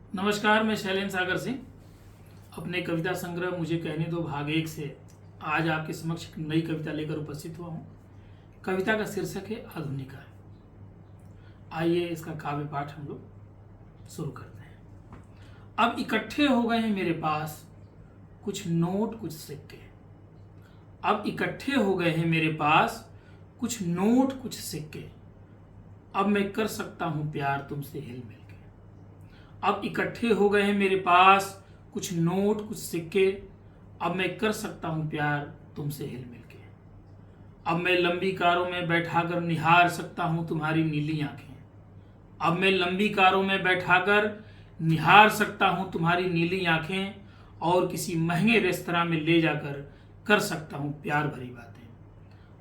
नमस्कार, मैं शैलेंद्र सागर सिंह अपने कविता संग्रह मुझे कहने दो भाग 1 से आज आपके समक्ष एक नई कविता लेकर उपस्थित हुआ हूँ। कविता का शीर्षक है आधुनिका। आइए इसका काव्य पाठ हम लोग शुरू करते हैं। अब इकट्ठे हो गए हैं मेरे पास कुछ नोट कुछ सिक्के। अब इकट्ठे हो गए हैं मेरे पास कुछ नोट कुछ सिक्के। अब मैं कर सकता हूँ प्यार तुमसे हिल मिल के। अब इकट्ठे हो गए हैं मेरे पास कुछ नोट कुछ सिक्के। अब मैं कर सकता हूँ प्यार तुमसे हिल मिल के। अब मैं लंबी कारों में बैठाकर निहार सकता हूँ तुम्हारी नीली आंखें। अब मैं लंबी कारों में बैठाकर निहार सकता हूँ तुम्हारी नीली आंखें और किसी महंगे रेस्तरां में ले जाकर कर सकता हूँ प्यार भरी बातें।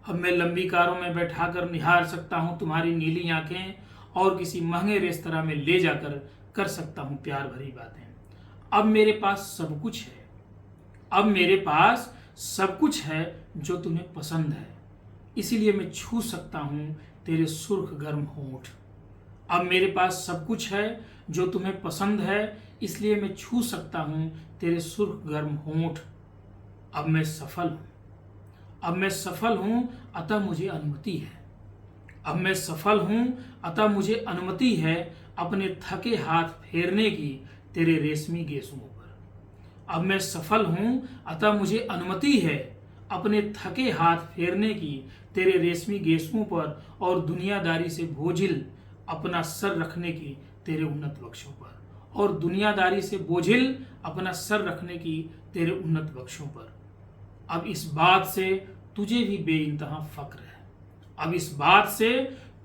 अब मैं लंबी कारों में बैठाकर निहार सकता हूँ तुम्हारी नीली आंखें और किसी महंगे रेस्तरां में ले जाकर कर सकता हूँ प्यार भरी बातें। अब मेरे पास सब कुछ है। अब मेरे पास सब कुछ है जो तुम्हें पसंद है, इसीलिए मैं छू सकता हूँ तेरे सुर्ख गर्म होंठ। अब मेरे पास सब कुछ है जो तुम्हें पसंद है, इसलिए मैं छू सकता हूँ तेरे सुर्ख गर्म होंठ। अब मैं सफल हूँ। अब मैं सफल हूँ अतः मुझे अनुमति है। अब मैं सफल हूँ अतः मुझे अनुमति है अपने थके हाथ फेरने की तेरे रेशमी गेसुओं पर। अब मैं सफल हूँ अतः मुझे अनुमति है अपने थके हाथ फेरने की तेरे रेशमी गेसुओं पर और दुनियादारी से बोझिल अपना सर रखने की तेरे उन्नत वक्षों पर। और दुनियादारी से बोझिल अपना सर रखने की तेरे उन्नत वक्षों पर। अब इस बात से तुझे भी बेइंतहा फक्र है। अब इस बात से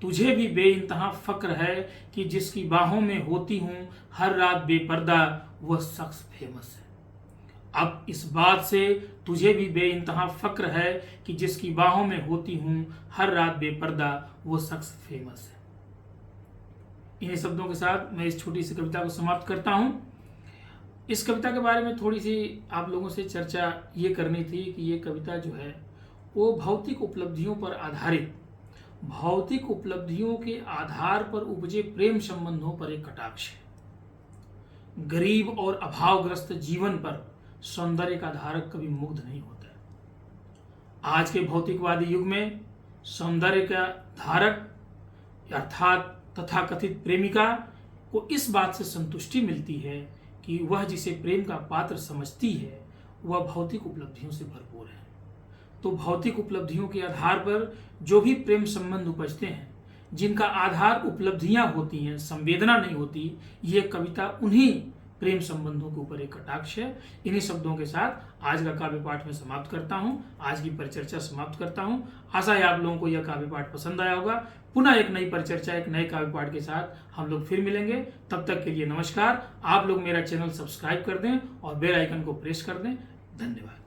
तुझे भी बेइंतहा फक्र है कि जिसकी बाहों में होती हूँ हर रात बेपर्दा वह शख्स फेमस है। अब इस बात से तुझे भी बेइंतहा फक्र है कि जिसकी बाहों में होती हूँ हर रात बेपर्दा वह शख्स फेमस है। इन्हीं शब्दों के साथ मैं इस छोटी सी कविता को समाप्त करता हूँ। इस कविता के बारे में थोड़ी सी आप लोगों से चर्चा ये करनी थी कि ये कविता जो है वो भौतिक उपलब्धियों पर आधारित, भौतिक उपलब्धियों के आधार पर उपजे प्रेम संबंधों पर एक कटाक्ष है। गरीब और अभावग्रस्त जीवन पर सौंदर्य का धारक कभी मुग्ध नहीं होता। आज के भौतिकवादी युग में सौंदर्य का धारक अर्थात तथाकथित प्रेमिका को इस बात से संतुष्टि मिलती है कि वह जिसे प्रेम का पात्र समझती है वह भौतिक उपलब्धियों से भरपूर है। तो भौतिक उपलब्धियों के आधार पर जो भी प्रेम संबंध उपजते हैं, जिनका आधार उपलब्धियां होती हैं, संवेदना नहीं होती, ये कविता उन्हीं प्रेम संबंधों के ऊपर एक कटाक्ष है। इन्हीं शब्दों के साथ आज का काव्य पाठ में समाप्त करता हूँ, आज की परिचर्चा समाप्त करता हूँ। आशा है आप लोगों को यह काव्य पाठ पसंद आया होगा। पुनः एक नई परिचर्चा, एक नए काव्य पाठ के साथ हम लोग फिर मिलेंगे। तब तक के लिए नमस्कार। आप लोग मेरा चैनल सब्सक्राइब कर दें और बेल आइकन को प्रेस कर दें। धन्यवाद।